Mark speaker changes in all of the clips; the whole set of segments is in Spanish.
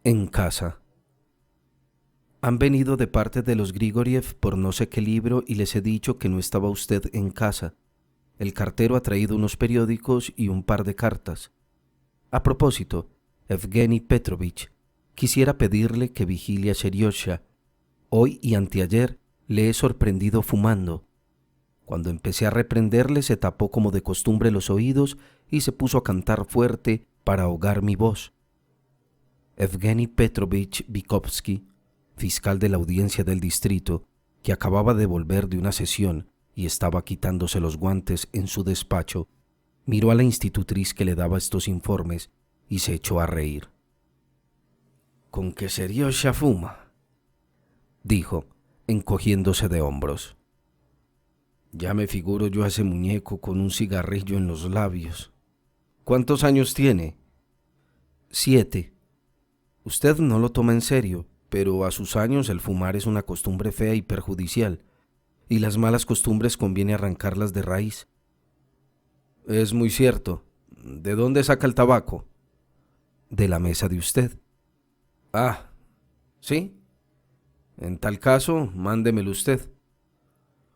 Speaker 1: En casa. Han venido de parte de los Grigoriev por no sé qué libro y les he dicho que no estaba usted en casa. El cartero ha traído unos periódicos y un par de cartas. A propósito, Evgeny Petrovich, quisiera pedirle que vigile a Seriosha. Hoy y anteayer le he sorprendido fumando. Cuando empecé a reprenderle se tapó como de costumbre los oídos y se puso a cantar fuerte para ahogar mi voz. Evgeny Petrovich Vykovsky, fiscal de la audiencia del distrito, que acababa de volver de una sesión y estaba quitándose los guantes en su despacho, miró a la institutriz que le daba estos informes y se echó a reír. «¿Con qué Seriosha fuma?», dijo, encogiéndose de hombros. «Ya me figuro yo a ese muñeco con un cigarrillo en los labios. ¿Cuántos años tiene?» «7. Usted no lo toma en serio, pero a sus años el fumar es una costumbre fea y perjudicial, y las malas costumbres conviene arrancarlas de raíz». «Es muy cierto. ¿De dónde saca el tabaco?» «De la mesa de usted». «Ah, ¿sí? En tal caso, mándemelo usted».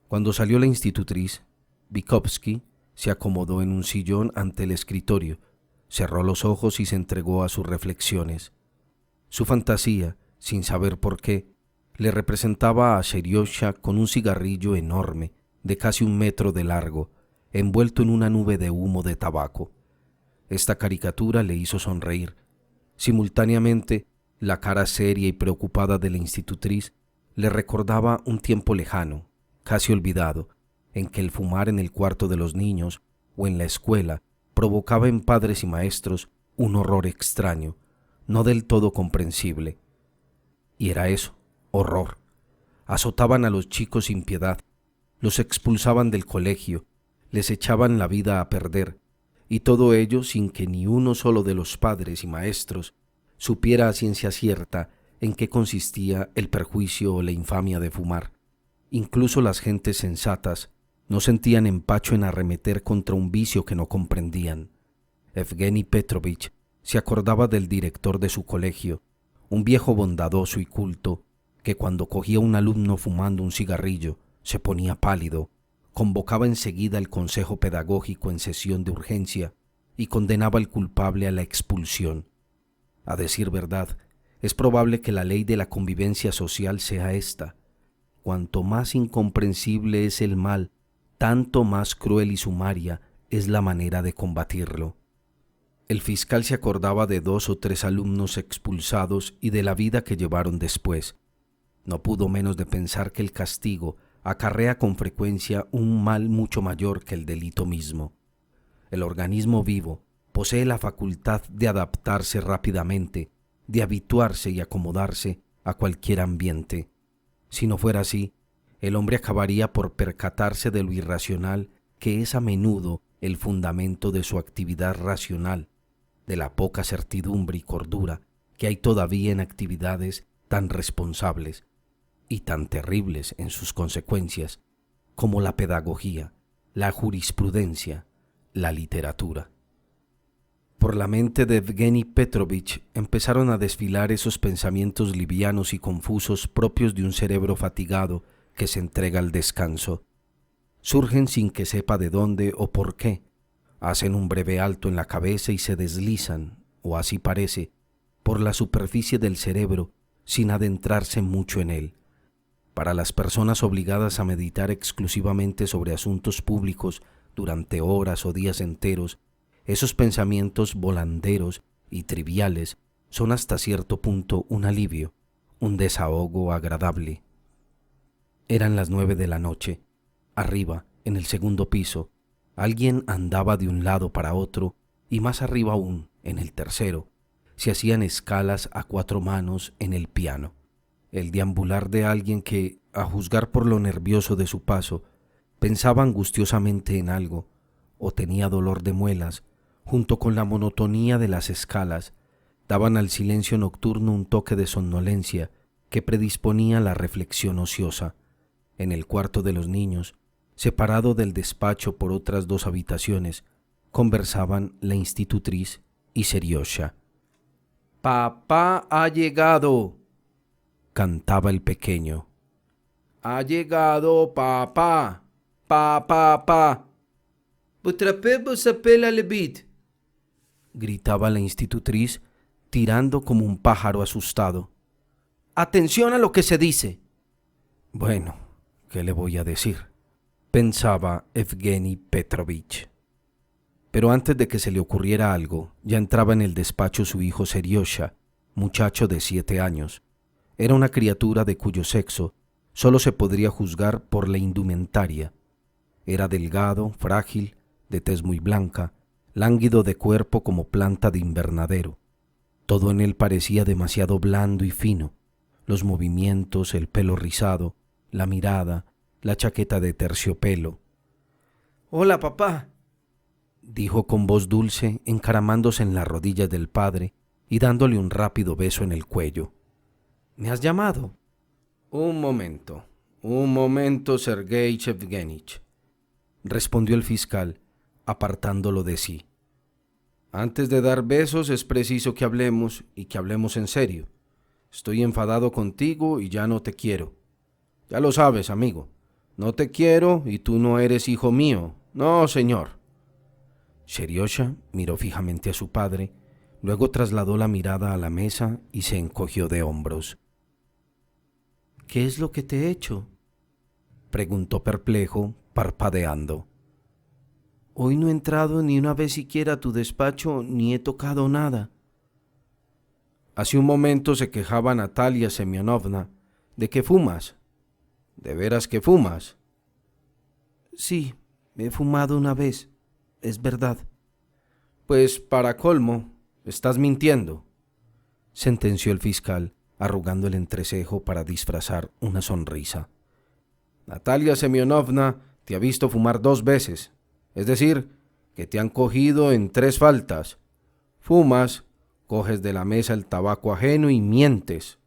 Speaker 1: Cuando salió la institutriz, Vykovsky se acomodó en un sillón ante el escritorio, cerró los ojos y se entregó a sus reflexiones. Su fantasía, sin saber por qué, le representaba a Seriosha con un cigarrillo enorme, de casi 1 metro de largo, envuelto en una nube de humo de tabaco. Esta caricatura le hizo sonreír. Simultáneamente, la cara seria y preocupada de la institutriz le recordaba un tiempo lejano, casi olvidado, en que el fumar en el cuarto de los niños o en la escuela provocaba en padres y maestros un horror extraño, no del todo comprensible. Y era eso, horror. Azotaban a los chicos sin piedad, los expulsaban del colegio, les echaban la vida a perder, y todo ello sin que ni uno solo de los padres y maestros supiera a ciencia cierta en qué consistía el perjuicio o la infamia de fumar. Incluso las gentes sensatas no sentían empacho en arremeter contra un vicio que no comprendían. Evgeny Petrovich se acordaba del director de su colegio, un viejo bondadoso y culto, que cuando cogía un alumno fumando un cigarrillo se ponía pálido, convocaba enseguida el consejo pedagógico en sesión de urgencia y condenaba al culpable a la expulsión. A decir verdad, es probable que la ley de la convivencia social sea esta: cuanto más incomprensible es el mal, tanto más cruel y sumaria es la manera de combatirlo. El fiscal se acordaba de 2 o 3 alumnos expulsados y de la vida que llevaron después. No pudo menos de pensar que el castigo acarrea con frecuencia un mal mucho mayor que el delito mismo. El organismo vivo posee la facultad de adaptarse rápidamente, de habituarse y acomodarse a cualquier ambiente. Si no fuera así, el hombre acabaría por percatarse de lo irracional que es a menudo el fundamento de su actividad racional, de la poca certidumbre y cordura que hay todavía en actividades tan responsables y tan terribles en sus consecuencias como la pedagogía, la jurisprudencia, la literatura. Por la mente de Evgeny Petrovich empezaron a desfilar esos pensamientos livianos y confusos propios de un cerebro fatigado que se entrega al descanso. Surgen sin que sepa de dónde o por qué, hacen un breve alto en la cabeza y se deslizan, o así parece, por la superficie del cerebro sin adentrarse mucho en él. Para las personas obligadas a meditar exclusivamente sobre asuntos públicos durante horas o días enteros, esos pensamientos volanderos y triviales son hasta cierto punto un alivio, un desahogo agradable. Eran las 9 de la noche. Arriba, en el segundo piso, alguien andaba de un lado para otro y más arriba aún, en el tercero, se hacían escalas a 4 manos en el piano. El deambular de alguien que, a juzgar por lo nervioso de su paso, pensaba angustiosamente en algo o tenía dolor de muelas, junto con la monotonía de las escalas, daban al silencio nocturno un toque de somnolencia que predisponía a la reflexión ociosa. En el cuarto de los niños, separado del despacho por otras 2 habitaciones, conversaban la institutriz y Seriosha. Papá ha llegado, cantaba el pequeño. Ha llegado papá, pa. Potrapebo sapela lebit, gritaba la institutriz, tirando como un pájaro asustado. Atención a lo que se dice. Bueno, ¿qué le voy a decir?, pensaba Evgeny Petrovich. Pero antes de que se le ocurriera algo, ya entraba en el despacho su hijo Seriosha, muchacho de 7 años. Era una criatura de cuyo sexo solo se podría juzgar por la indumentaria. Era delgado, frágil, de tez muy blanca, lánguido de cuerpo como planta de invernadero. Todo en él parecía demasiado blando y fino. Los movimientos, el pelo rizado, la mirada, la chaqueta de terciopelo. «Hola, papá», dijo con voz dulce, encaramándose en las rodillas del padre y dándole un rápido beso en el cuello. «¿Me has llamado?» Un momento, Sergei Yevgenich», respondió el fiscal, apartándolo de sí. «Antes de dar besos es preciso que hablemos, y que hablemos en serio. Estoy enfadado contigo y ya no te quiero. Ya lo sabes, amigo. No te quiero y tú no eres hijo mío. No, señor». Seriosha miró fijamente a su padre, luego trasladó la mirada a la mesa y se encogió de hombros. «¿Qué es lo que te he hecho?», preguntó perplejo, parpadeando. «Hoy no he entrado ni una vez siquiera a tu despacho ni he tocado nada». Hace un momento se quejaba Natalia Semyonovna de que fumas. ¿De veras que fumas? «Sí, he fumado una vez, es verdad». «Pues para colmo, estás mintiendo», sentenció el fiscal, arrugando el entrecejo para disfrazar una sonrisa. «Natalia Semyonovna te ha visto fumar 2 veces, es decir, que te han cogido en 3 faltas. Fumas, coges de la mesa el tabaco ajeno y mientes.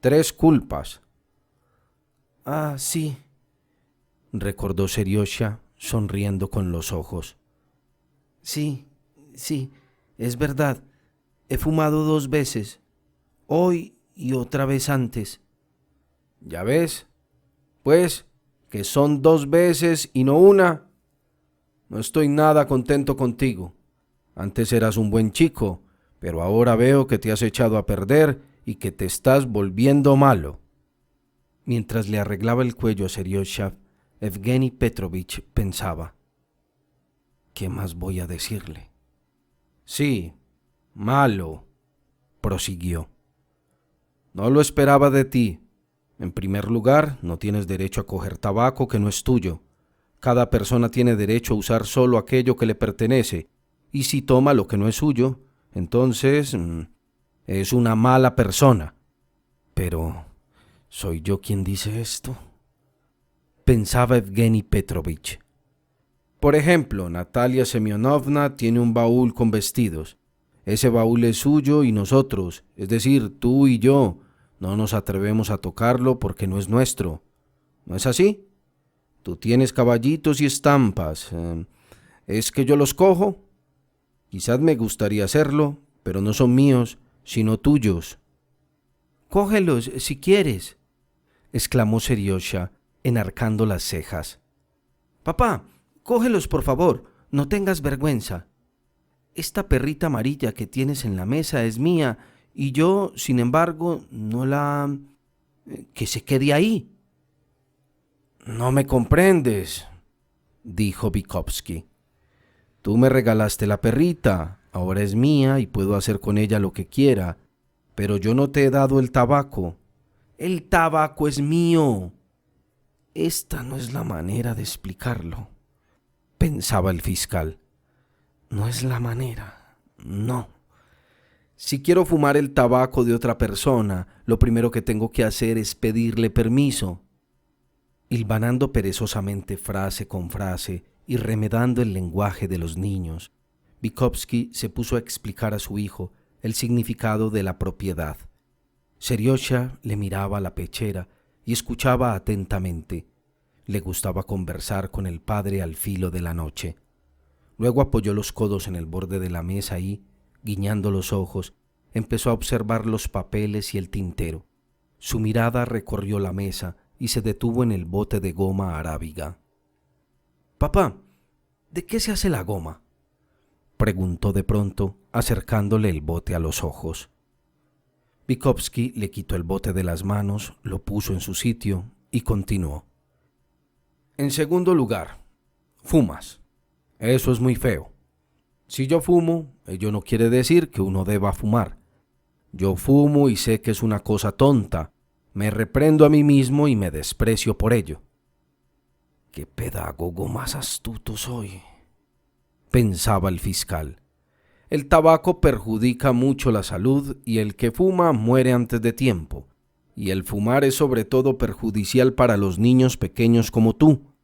Speaker 1: 3 culpas». «Ah, sí», recordó Seriosha, sonriendo con los ojos. Sí, es verdad. He fumado 2 veces, hoy y otra vez antes». «¿Ya ves? Pues, que son 2 veces y no una. No estoy nada contento contigo. Antes eras un buen chico, pero ahora veo que te has echado a perder y que te estás volviendo malo». Mientras le arreglaba el cuello a Seriosha, Evgeny Petrovich pensaba: ¿qué más voy a decirle? «Sí, malo», prosiguió. «No lo esperaba de ti. En primer lugar, no tienes derecho a coger tabaco que no es tuyo. Cada persona tiene derecho a usar solo aquello que le pertenece, y si toma lo que no es suyo, entonces es una mala persona». Pero, ¿soy yo quien dice esto?, pensaba Evgeny Petrovich. Por ejemplo, Natalia Semyonovna tiene un baúl con vestidos. Ese baúl es suyo y nosotros, es decir, tú y yo, no nos atrevemos a tocarlo porque no es nuestro. ¿No es así? Tú tienes caballitos y estampas. ¿Es que yo los cojo? Quizás me gustaría hacerlo, pero no son míos, sino tuyos. «Cógelos si quieres», exclamó Seriosha, enarcando las cejas. «Papá, cógelos por favor, no tengas vergüenza. Esta perrita amarilla que tienes en la mesa es mía y yo, sin embargo, no la... que se quede ahí». «No me comprendes», dijo Vykovsky. «Tú me regalaste la perrita, ahora es mía y puedo hacer con ella lo que quiera, pero yo no te he dado el tabaco». «El tabaco es mío». Esta no es la manera de explicarlo, pensaba el fiscal. No es la manera, no. Si quiero fumar el tabaco de otra persona, lo primero que tengo que hacer es pedirle permiso. Hilvanando perezosamente frase con frase y remedando el lenguaje de los niños, Vykovsky se puso a explicar a su hijo el significado de la propiedad. Seriosha le miraba a la pechera y escuchaba atentamente. Le gustaba conversar con el padre al filo de la noche. Luego apoyó los codos en el borde de la mesa y, guiñando los ojos, empezó a observar los papeles y el tintero. Su mirada recorrió la mesa y se detuvo en el bote de goma arábiga. «Papá, ¿de qué se hace la goma?», preguntó de pronto, acercándole el bote a los ojos. Vygotsky le quitó el bote de las manos, lo puso en su sitio y continuó. «En segundo lugar, fumas. Eso es muy feo. Si yo fumo, ello no quiere decir que uno deba fumar. Yo fumo y sé que es una cosa tonta. Me reprendo a mí mismo y me desprecio por ello». «Qué pedagogo más astuto soy», pensaba el fiscal. «El tabaco perjudica mucho la salud y el que fuma muere antes de tiempo. Y el fumar es sobre todo perjudicial para los niños pequeños como tú.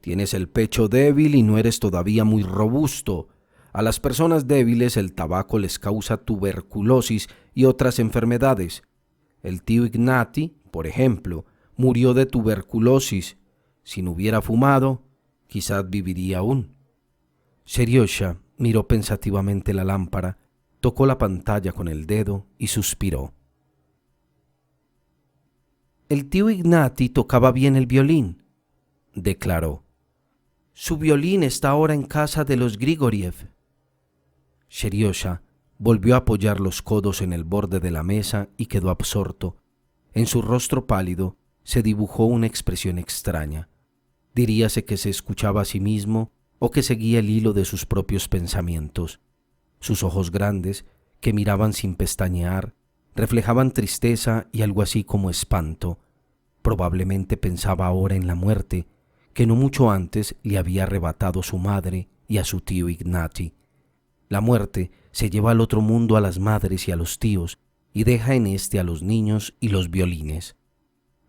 Speaker 1: Tienes el pecho débil y no eres todavía muy robusto. A las personas débiles el tabaco les causa tuberculosis y otras enfermedades. El tío Ignati, por ejemplo, murió de tuberculosis. Si no hubiera fumado, quizás viviría aún». Seriosha miró pensativamente la lámpara, tocó la pantalla con el dedo y suspiró. «El tío Ignati tocaba bien el violín», declaró. «Su violín está ahora en casa de los Grigoriev». Seriosha volvió a apoyar los codos en el borde de la mesa y quedó absorto. En su rostro pálido se dibujó una expresión extraña. Diríase que se escuchaba a sí mismo o que seguía el hilo de sus propios pensamientos. Sus ojos grandes, que miraban sin pestañear, reflejaban tristeza y algo así como espanto. Probablemente pensaba ahora en la muerte, que no mucho antes le había arrebatado su madre y a su tío Ignati. La muerte se lleva al otro mundo a las madres y a los tíos y deja en éste a los niños y los violines.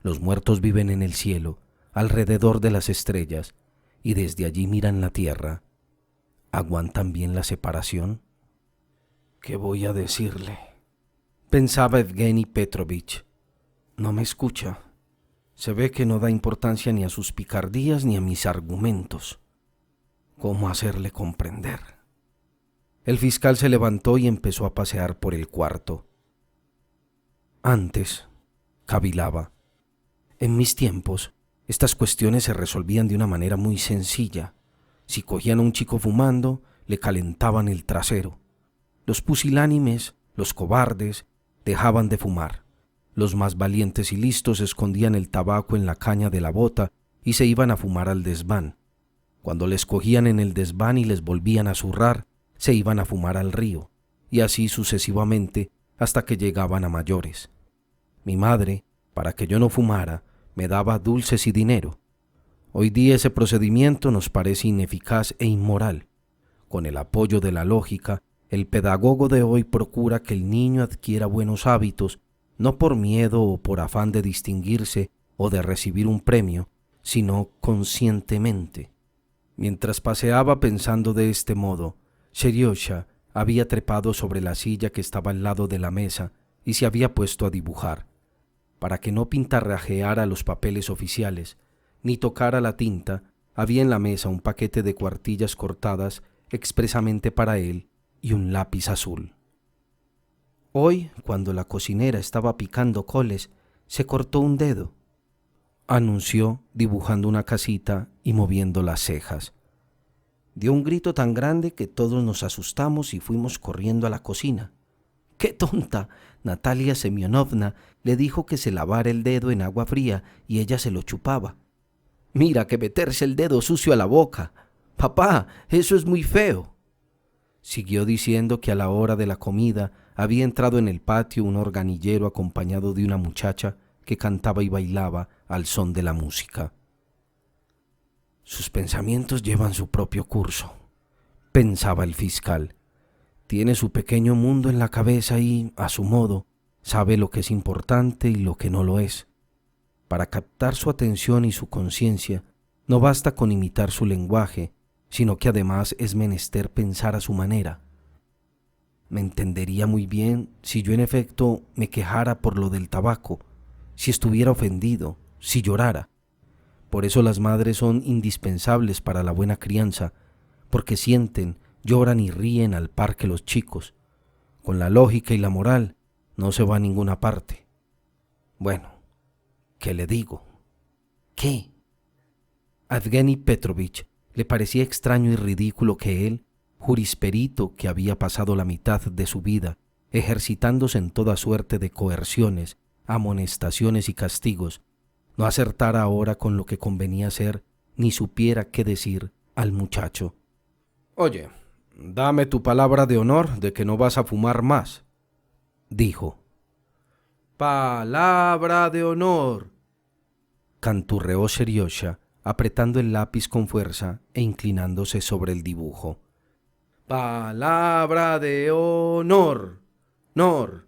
Speaker 1: Los muertos viven en el cielo, alrededor de las estrellas, y desde allí miran la tierra. ¿Aguantan bien la separación? «¿Qué voy a decirle?», pensaba Evgeny Petrovich. «No me escucha. Se ve que no da importancia ni a sus picardías ni a mis argumentos. ¿Cómo hacerle comprender?». El fiscal se levantó y empezó a pasear por el cuarto. «Antes», cavilaba, «en mis tiempos, estas cuestiones se resolvían de una manera muy sencilla. Si cogían a un chico fumando, le calentaban el trasero. Los pusilánimes, los cobardes, dejaban de fumar. Los más valientes y listos escondían el tabaco en la caña de la bota y se iban a fumar al desván. Cuando les cogían en el desván y les volvían a zurrar, se iban a fumar al río, y así sucesivamente hasta que llegaban a mayores. Mi madre, para que yo no fumara, me daba dulces y dinero. Hoy día ese procedimiento nos parece ineficaz e inmoral. Con el apoyo de la lógica, el pedagogo de hoy procura que el niño adquiera buenos hábitos, no por miedo o por afán de distinguirse o de recibir un premio, sino conscientemente. Mientras paseaba pensando de este modo, Seriosha había trepado sobre la silla que estaba al lado de la mesa y se había puesto a dibujar. Para que no pintarrajeara los papeles oficiales, ni tocara la tinta, había en la mesa un paquete de cuartillas cortadas expresamente para él y un lápiz azul. Hoy, cuando la cocinera estaba picando coles, se cortó un dedo, anunció dibujando una casita y moviendo las cejas. Dio un grito tan grande que todos nos asustamos y fuimos corriendo a la cocina. ¡Qué tonta! Natalia Semyonovna le dijo que se lavara el dedo en agua fría y ella se lo chupaba. «Mira que meterse el dedo sucio a la boca. Papá, eso es muy feo». Siguió diciendo que a la hora de la comida había entrado en el patio un organillero acompañado de una muchacha que cantaba y bailaba al son de la música. «Sus pensamientos llevan su propio curso», pensaba el fiscal. «Tiene su pequeño mundo en la cabeza y, a su modo, sabe lo que es importante y lo que no lo es. Para captar su atención y su conciencia, no basta con imitar su lenguaje, sino que además es menester pensar a su manera. Me entendería muy bien si yo en efecto me quejara por lo del tabaco, si estuviera ofendido, si llorara. Por eso las madres son indispensables para la buena crianza, porque sienten, lloran y ríen al par que los chicos. Con la lógica y la moral no se va a ninguna parte. Bueno, ¿qué le digo? ¿Qué? A Evgeny Petrovich le parecía extraño y ridículo que él, jurisperito que había pasado la mitad de su vida ejercitándose en toda suerte de coerciones, amonestaciones y castigos, no acertara ahora con lo que convenía hacer ni supiera qué decir al muchacho. «Oye, dame tu palabra de honor de que no vas a fumar más», dijo. «Palabra de honor», canturreó Seriosha, apretando el lápiz con fuerza e inclinándose sobre el dibujo. «Palabra de honor, nor.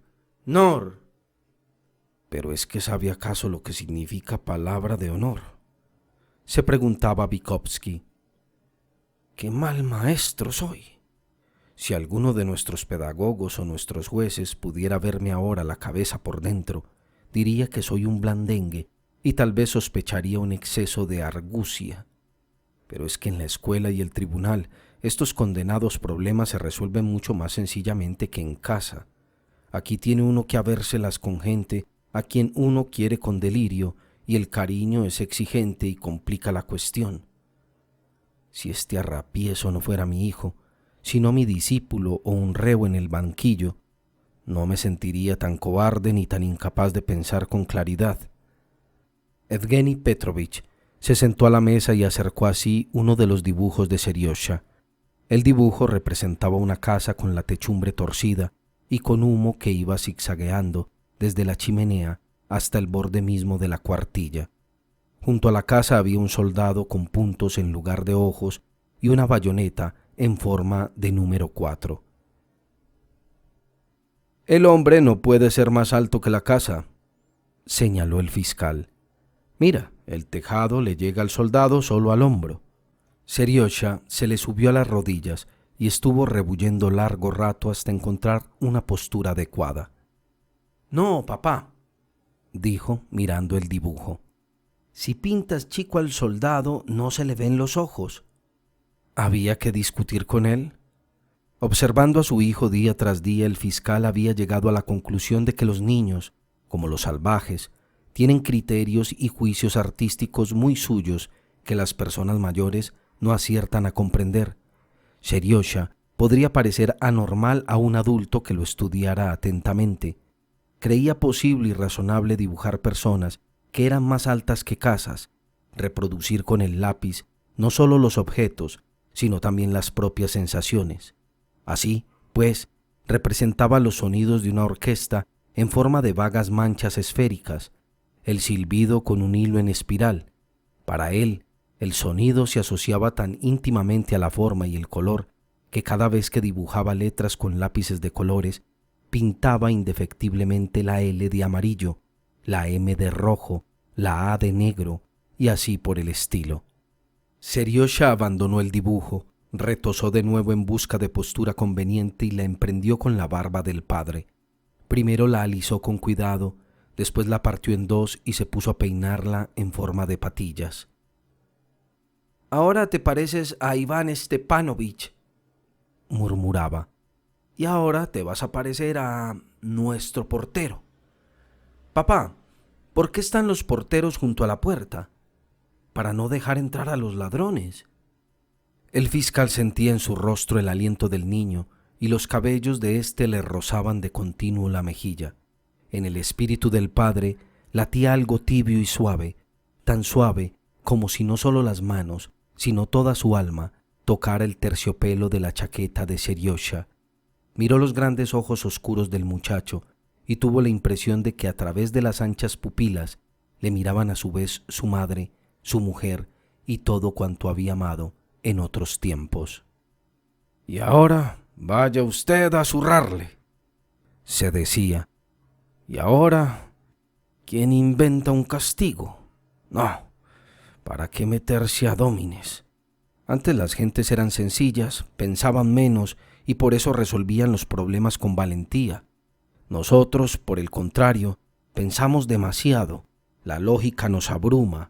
Speaker 1: ¿Pero es que sabe acaso lo que significa palabra de honor?», se preguntaba Vygotsky. «Qué mal maestro soy. Si alguno de nuestros pedagogos o nuestros jueces pudiera verme ahora la cabeza por dentro, diría que soy un blandengue y tal vez sospecharía un exceso de argucia. Pero es que en la escuela y el tribunal estos condenados problemas se resuelven mucho más sencillamente que en casa. Aquí tiene uno que habérselas con gente a quien uno quiere con delirio y el cariño es exigente y complica la cuestión. Si este arrapieso no fuera mi hijo, sino mi discípulo o un reo en el banquillo, no me sentiría tan cobarde ni tan incapaz de pensar con claridad». Evgeny Petrovich se sentó a la mesa y acercó así uno de los dibujos de Seriosha. El dibujo representaba una casa con la techumbre torcida y con humo que iba zigzagueando desde la chimenea hasta el borde mismo de la cuartilla. Junto a la casa había un soldado con puntos en lugar de ojos y una bayoneta en forma de número 4. «El hombre no puede ser más alto que la casa», señaló el fiscal. «Mira, el tejado le llega al soldado solo al hombro». Seriosha se le subió a las rodillas y estuvo rebullendo largo rato hasta encontrar una postura adecuada. «No, papá», dijo mirando el dibujo. «Si pintas chico al soldado no se le ven los ojos». ¿Había que discutir con él? Observando a su hijo día tras día, el fiscal había llegado a la conclusión de que los niños, como los salvajes, tienen criterios y juicios artísticos muy suyos que las personas mayores no aciertan a comprender. Seriosha podría parecer anormal a un adulto que lo estudiara atentamente. Creía posible y razonable dibujar personas que eran más altas que casas, reproducir con el lápiz no solo los objetos, sino también las propias sensaciones. Así, pues, representaba los sonidos de una orquesta en forma de vagas manchas esféricas, el silbido con un hilo en espiral. Para él, el sonido se asociaba tan íntimamente a la forma y el color que cada vez que dibujaba letras con lápices de colores, pintaba indefectiblemente la L de amarillo, la M de rojo, la A de negro y así por el estilo. Seriosha abandonó el dibujo, retosó de nuevo en busca de postura conveniente y la emprendió con la barba del padre. Primero la alisó con cuidado, después la partió en dos y se puso a peinarla en forma de patillas. «Ahora te pareces a Iván Stepanovich», murmuraba, «y ahora te vas a parecer a nuestro portero». «Papá, ¿por qué están los porteros junto a la puerta?» «Para no dejar entrar a los ladrones». El fiscal sentía en su rostro el aliento del niño y los cabellos de éste le rozaban de continuo la mejilla. En el espíritu del padre latía algo tibio y suave, tan suave como si no solo las manos, sino toda su alma tocara el terciopelo de la chaqueta de Seriosha. Miró los grandes ojos oscuros del muchacho y tuvo la impresión de que a través de las anchas pupilas le miraban a su vez su madre, su mujer y todo cuanto había amado en otros tiempos. «Y ahora vaya usted a zurrarle», se decía. «Y ahora, ¿quién inventa un castigo? No, ¿para qué meterse a dómines? Antes las gentes eran sencillas, pensaban menos y por eso resolvían los problemas con valentía. Nosotros, por el contrario, pensamos demasiado, la lógica nos abruma.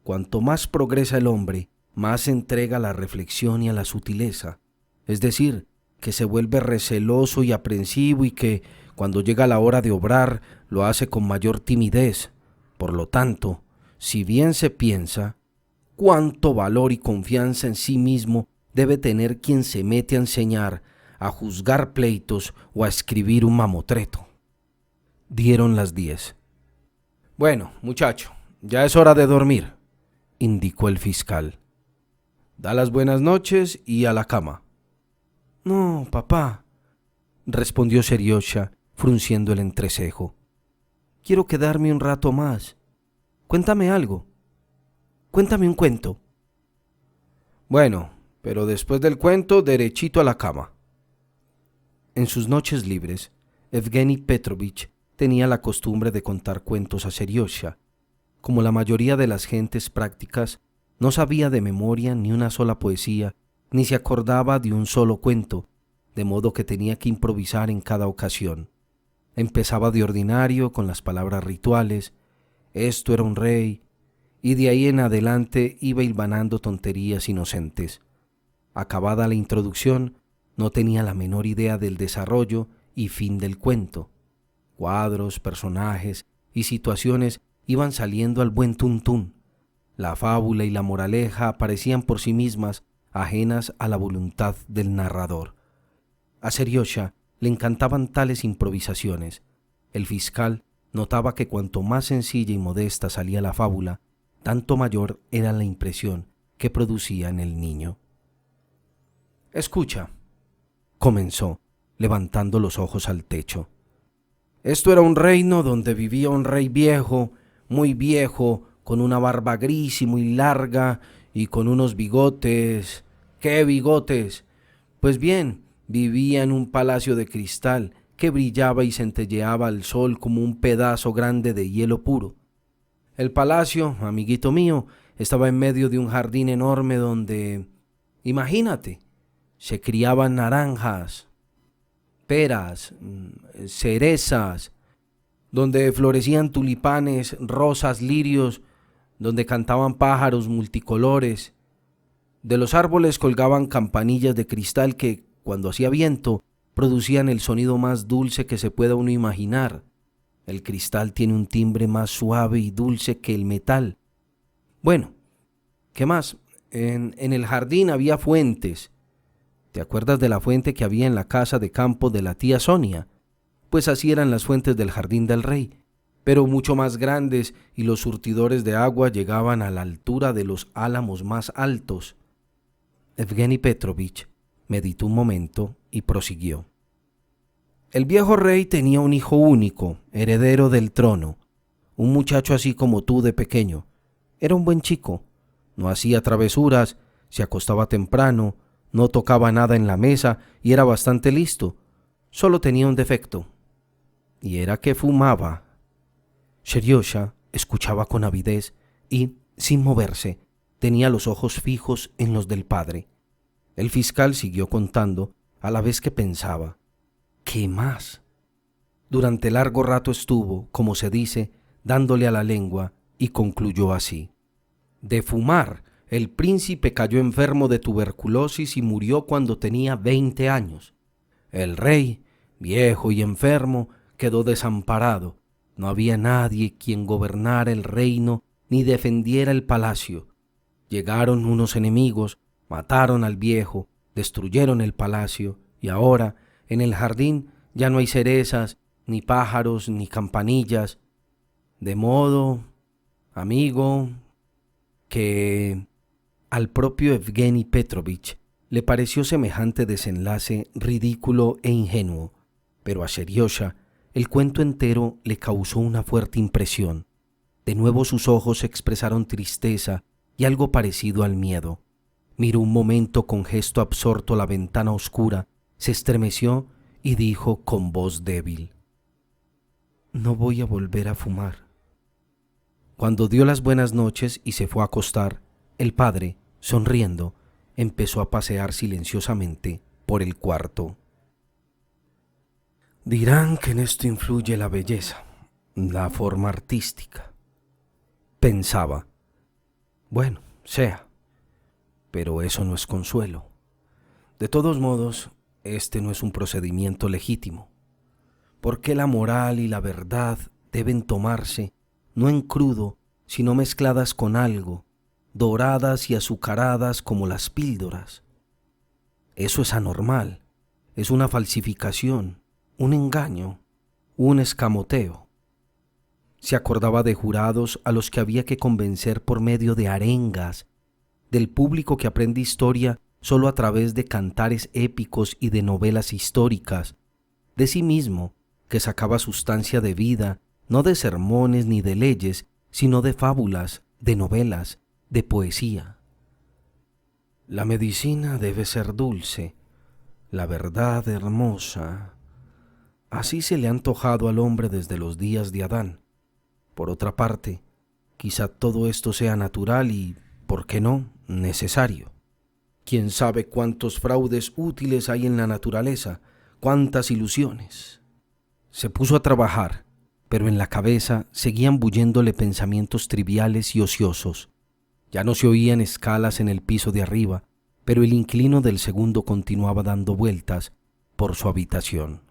Speaker 1: Cuanto más progresa el hombre, más se entrega a la reflexión y a la sutileza, es decir, que se vuelve receloso y aprensivo y que, cuando llega la hora de obrar, lo hace con mayor timidez. Por lo tanto, si bien se piensa, cuánto valor y confianza en sí mismo debe tener quien se mete a enseñar, a juzgar pleitos o a escribir un mamotreto. Dieron las 10. Bueno, muchacho, ya es hora de dormir, indicó el fiscal. Da las buenas noches y a la cama. No, papá, respondió Seriosha, frunciendo el entrecejo. Quiero quedarme un rato más. Cuéntame algo. Cuéntame un cuento. Bueno, pero después del cuento, derechito a la cama. En sus noches libres, Evgeny Petrovich tenía la costumbre de contar cuentos a Seriosha. Como la mayoría de las gentes prácticas, no sabía de memoria ni una sola poesía, ni se acordaba de un solo cuento, de modo que tenía que improvisar en cada ocasión. Empezaba de ordinario con las palabras rituales, esto era un rey, y de ahí en adelante iba hilvanando tonterías inocentes. Acabada la introducción, no tenía la menor idea del desarrollo y fin del cuento. Cuadros, personajes y situaciones iban saliendo al buen tuntún. La fábula y la moraleja aparecían por sí mismas, ajenas a la voluntad del narrador. A Seriosha le encantaban tales improvisaciones. El fiscal notaba que cuanto más sencilla y modesta salía la fábula, tanto mayor era la impresión que producía en el niño. Escucha, comenzó, levantando los ojos al techo. Esto era un reino donde vivía un rey viejo, muy viejo, con una barba gris y muy larga y con unos bigotes. ¿Qué bigotes? Pues bien, vivía en un palacio de cristal que brillaba y centelleaba al sol como un pedazo grande de hielo puro. El palacio, amiguito mío, estaba en medio de un jardín enorme donde, imagínate, se criaban naranjas, peras, cerezas, donde florecían tulipanes, rosas, lirios, donde cantaban pájaros multicolores. De los árboles colgaban campanillas de cristal que, cuando hacía viento, producían el sonido más dulce que se pueda uno imaginar. El cristal tiene un timbre más suave y dulce que el metal. Bueno, ¿qué más? En el jardín había fuentes. ¿Te acuerdas de la fuente que había en la casa de campo de la tía Sonia? Pues así eran las fuentes del jardín del rey, pero mucho más grandes, y los surtidores de agua llegaban a la altura de los álamos más altos. Evgeny Petrovich meditó un momento y prosiguió. El viejo rey tenía un hijo único, heredero del trono, un muchacho así como tú de pequeño. Era un buen chico, no hacía travesuras, se acostaba temprano, no tocaba nada en la mesa y era bastante listo. Solo tenía un defecto, y era que fumaba. Seriosha escuchaba con avidez y, sin moverse, tenía los ojos fijos en los del padre. El fiscal siguió contando a la vez que pensaba. ¿Qué más? Durante largo rato estuvo, como se dice, dándole a la lengua y concluyó así. De fumar, el príncipe cayó enfermo de tuberculosis y murió cuando tenía 20 años. El rey, viejo y enfermo, quedó desamparado. No había nadie quien gobernara el reino ni defendiera el palacio. Llegaron unos enemigos, mataron al viejo, destruyeron el palacio y ahora, en el jardín, ya no hay cerezas, ni pájaros, ni campanillas. De modo, amigo, que al propio Evgeny Petrovich le pareció semejante desenlace ridículo e ingenuo, pero a Seriosha el cuento entero le causó una fuerte impresión. De nuevo sus ojos expresaron tristeza y algo parecido al miedo. Miró un momento con gesto absorto la ventana oscura, se estremeció y dijo con voz débil: «No voy a volver a fumar». Cuando dio las buenas noches y se fue a acostar, el padre, sonriendo, empezó a pasear silenciosamente por el cuarto. Dirán que en esto influye la belleza, la forma artística. Pensaba. Bueno, sea, pero eso no es consuelo. De todos modos, Este no es un procedimiento legítimo. ¿Por qué la moral y la verdad deben tomarse, no en crudo, sino mezcladas con algo, doradas y azucaradas como las píldoras? Eso es anormal, es una falsificación, un engaño, un escamoteo. Se acordaba de jurados a los que había que convencer por medio de arengas, del público que aprende historia solo a través de cantares épicos y de novelas históricas, de sí mismo, que sacaba sustancia de vida, no de sermones ni de leyes, sino de fábulas, de novelas, de poesía. La medicina debe ser dulce, la verdad hermosa. Así se le ha antojado al hombre desde los días de Adán. Por otra parte, quizá todo esto sea natural y, ¿por qué no?, necesario. ¿Quién sabe cuántos fraudes útiles hay en la naturaleza, cuántas ilusiones? Se puso a trabajar, pero en la cabeza seguían bulléndole pensamientos triviales y ociosos. Ya no se oían escalas en el piso de arriba, pero el inquilino del segundo continuaba dando vueltas por su habitación.